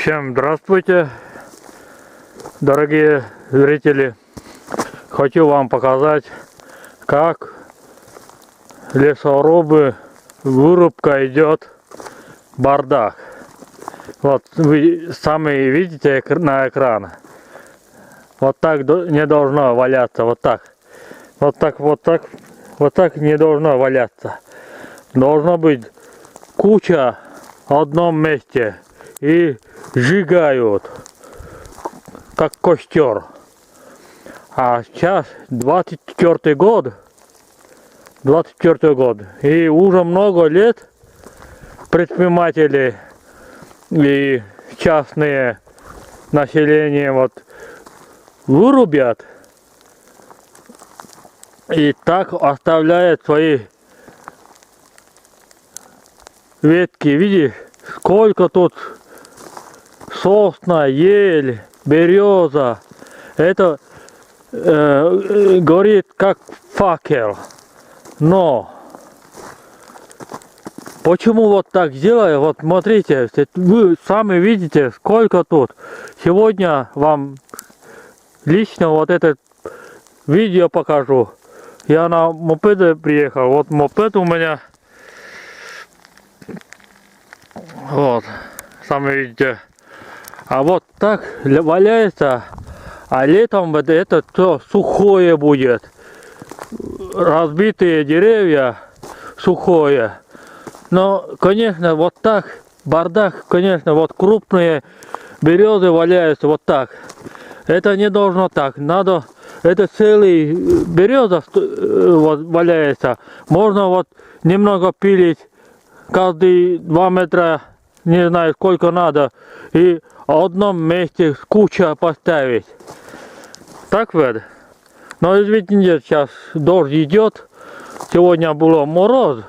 Всем здравствуйте, дорогие зрители. Хочу вам показать, как лесорубы, вырубка идет, бардак. Вот вы сами видите на экране. Вот так не должно валяться, вот так. Вот так не должно валяться. Должно быть куча в одном месте и сжигают, как костер. А сейчас 24 год, и уже много лет предприниматели и частные население вот вырубят и так оставляют свои ветки. Видишь, сколько тут сосна, ель, береза. Это горит как факел. Но почему вот так делаю? Вот смотрите, вы сами видите, сколько тут. Сегодня вам лично вот это видео покажу. Я на мопеде приехал. Вот мопед у меня. Вот, сами видите. А вот так валяется. А летом это все сухое будет. Разбитые деревья, сухое. Но, конечно, вот так, бардак, конечно, вот крупные березы валяются вот так. Это не должно так. Надо, это целый береза вот, валяется. Можно вот немного пилить, каждые 2 метра, не знаю сколько надо, и в одном месте куча поставить. Так вот. Но извините, сейчас дождь идет. Сегодня было мороз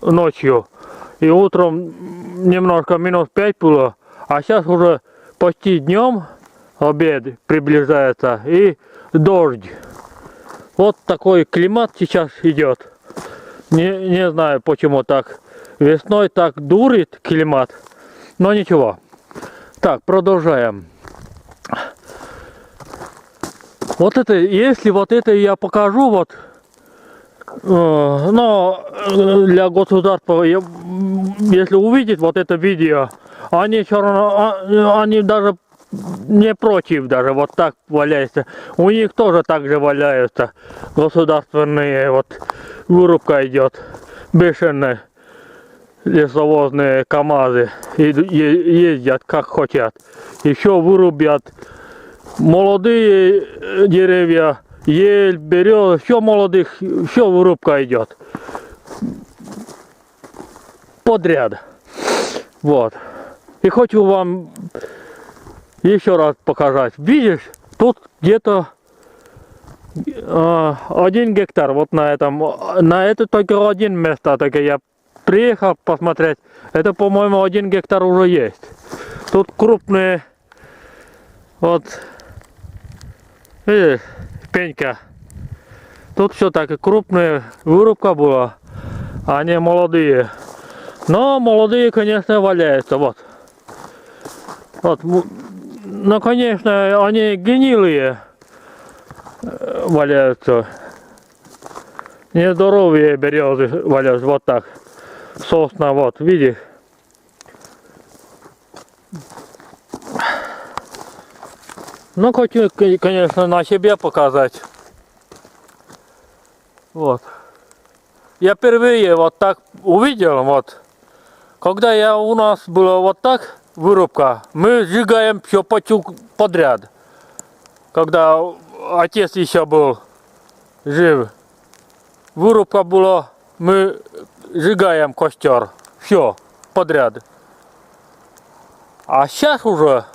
ночью. И утром немножко -5 было. А сейчас уже почти днем обед приближается. И дождь. Вот такой климат сейчас идет. Не знаю почему так. Весной так дурит климат. Но ничего. Так, продолжаем. Вот это, если вот это я покажу, вот, но для государства, если увидит вот это видео, они все равно, они даже не против, даже вот так валяются. У них тоже так же валяются государственные, вот, вырубка идет, бешеные лесовозные КАМАЗы, ездят как хотят. Еще вырубят молодые деревья, ель, берез, все молодых, все вырубка идет. Подряд. Вот. И хочу вам еще раз показать. Видишь, тут где-то 1 гектар. Вот на этом. На это только один место. Только я приехал посмотреть. Это, по-моему, 1 гектар уже есть. Тут крупные. Вот. Видишь, пенька. Тут все так, крупная вырубка была, а не молодые. Но молодые, конечно, валяются. Вот. Вот. Но, конечно, они гнилые валяются. Нездоровые березы валяются. Вот так. Сосна, вот, видишь. Ну, хочу, конечно, на себе показать. Вот. Я впервые вот так увидел, вот. Когда у нас было вот так вырубка, мы сжигаем все подряд. Когда отец еще был жив, вырубка была, мы сжигаем костер. Все подряд. А сейчас уже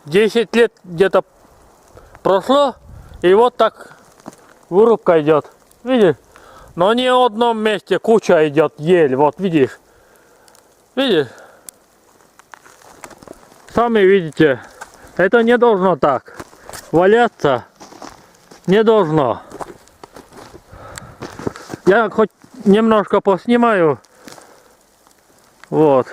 10 лет где-то прошло, и вот так вырубка идет. Видишь? Но не в одном месте куча идет ель. Вот видишь? Видишь? Сами видите. Это не должно так валяться. Не должно. Я хоть немножко поснимаю. Вот.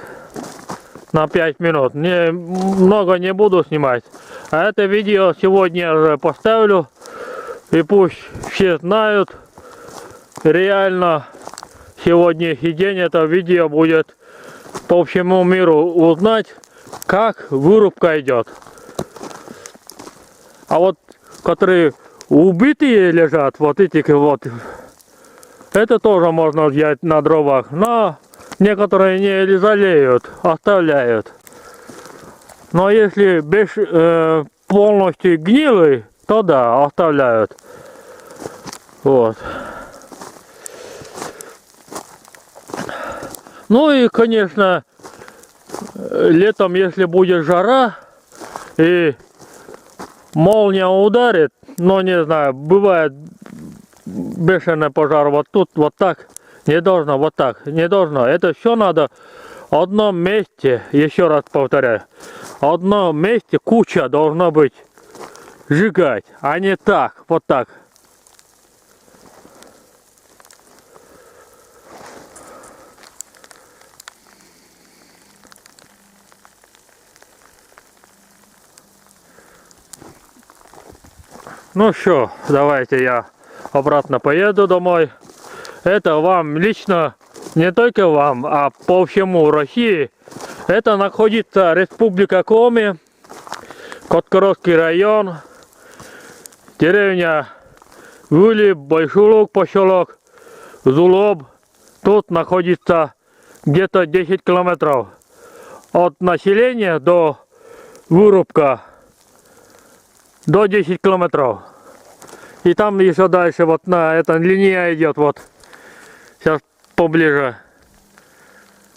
на 5 минут. Много не буду снимать. А это видео сегодня уже поставлю. И пусть все знают. Реально сегодняшний день это видео будет по всему миру узнать, как вырубка идет. А вот которые убитые лежат, вот эти вот, это тоже можно взять на дровах. Но некоторые не жалеют, оставляют. Но если без, полностью гнилый, то да, оставляют. Вот. Ну и, конечно, летом, если будет жара и молния ударит, но не знаю, бывает бешеный пожар вот тут, вот так, не должно, вот так, не должно. Это все надо в одном месте, еще раз повторяю, в одном месте куча должна быть сжигать, а не так, вот так. Ну что, давайте я обратно поеду домой. Это вам лично, не только вам, а по всему России. Это находится Республика Коми, Коткородский район, деревня Выли, Большой Луг, поселок Зулоб. Тут находится где-то 10 километров от населения до вырубка. До 10 километров. И там еще дальше вот на этой линии идет вот. Сейчас поближе.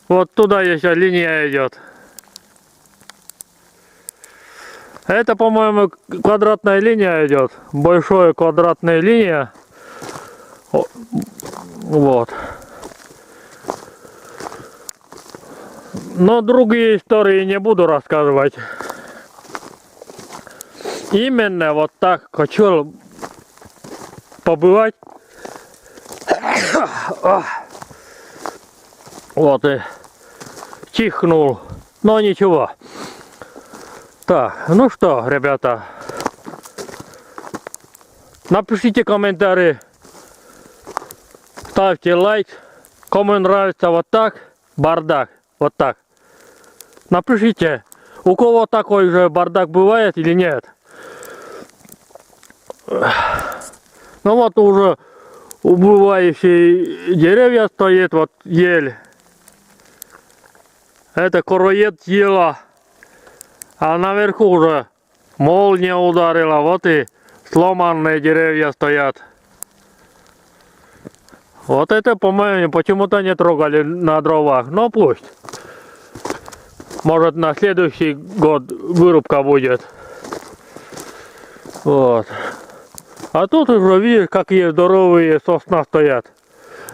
Вот туда еще линия идет. Это, по-моему, квадратная линия идет. Большая квадратная линия. Вот. Но другие истории не буду рассказывать. Именно вот так хочу побывать. Вот и чихнул. Но ничего. Так, ну что, ребята. Напишите комментарии. Ставьте лайк. Кому нравится вот так, бардак. Вот так. Напишите, у кого такой же бардак бывает или нет. Ну вот уже убывающие деревья стоит, вот ель. Это короед съела. А наверху уже молния ударила, вот и сломанные деревья стоят. Вот это, по-моему, почему-то не трогали на дровах, но пусть. Может, на следующий год вырубка будет. Вот. А тут уже видишь, какие здоровые сосна стоят.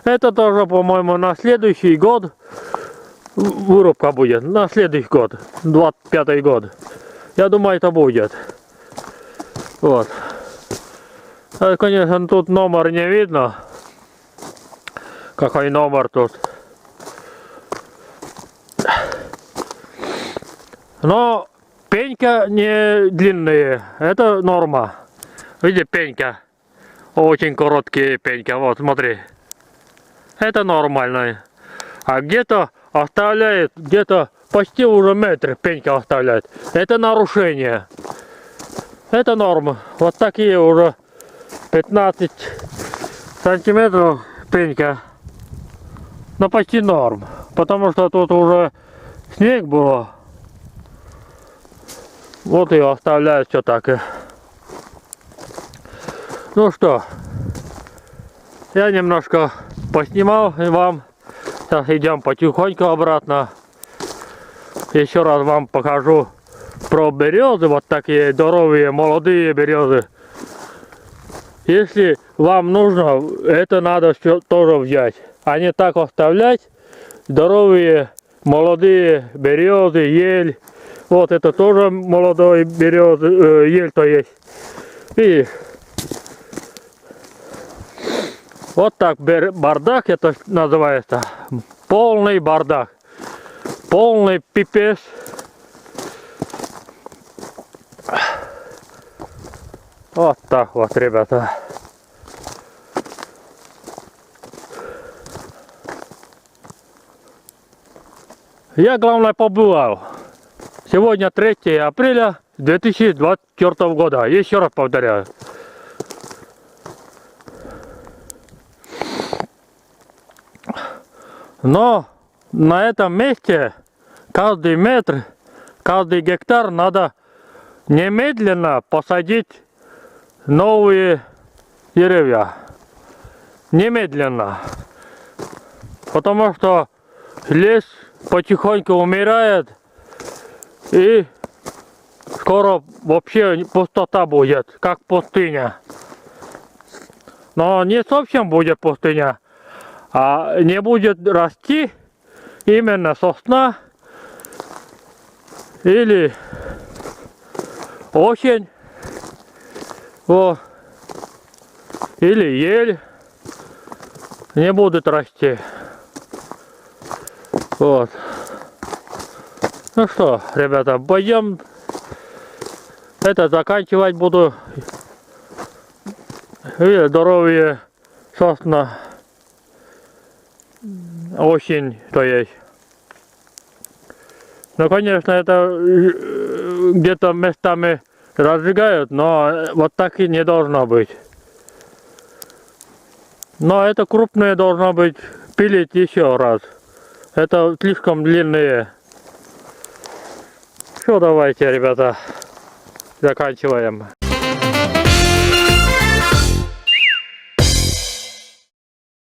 Это тоже, по-моему, на следующий год вырубка будет. На следующий год. 25-й год. Я думаю, это будет. Вот. Конечно, тут номер не видно. Какой номер тут. Но пенька не длинные. Это норма. Видите, пенька. Очень короткие пенька. Вот, смотри. Это нормально. А где-то оставляет, где-то почти уже метр пенька оставляет. Это нарушение. Это норма. Вот такие уже 15 сантиметров пенька. Но почти норм. Потому что тут уже снег было. Вот ее оставляют все так. Ну что, я немножко поснимал вам. Сейчас идем потихоньку обратно. Еще раз вам покажу про березы. Вот такие здоровые, молодые березы. Если вам нужно, это надо тоже взять. А не так оставлять. Здоровые, молодые березы, ель. Вот это тоже молодой березы, ель то есть. Видишь? Вот так бардак это называется. Полный бардак. полный пипец. Вот так вот, ребята. Я, главное, побывал. Сегодня 3 апреля 2024 года. Еще раз повторяю. Но на этом месте каждый метр, каждый гектар надо немедленно посадить новые деревья. Немедленно. Потому что лес потихоньку умирает, и скоро вообще пустота будет, как пустыня. Но не совсем будет пустыня, а не будет расти именно сосна или осень, вот, или ель не будет расти. Вот. Ну что, ребята, пойдем. Это заканчивать буду. И здоровье сосна. Осень, то есть. Ну, конечно, это где-то местами разжигают, но вот так и не должно быть. Но это крупное должно быть пилить еще раз. Это слишком длинные. Все, давайте, ребята, заканчиваем.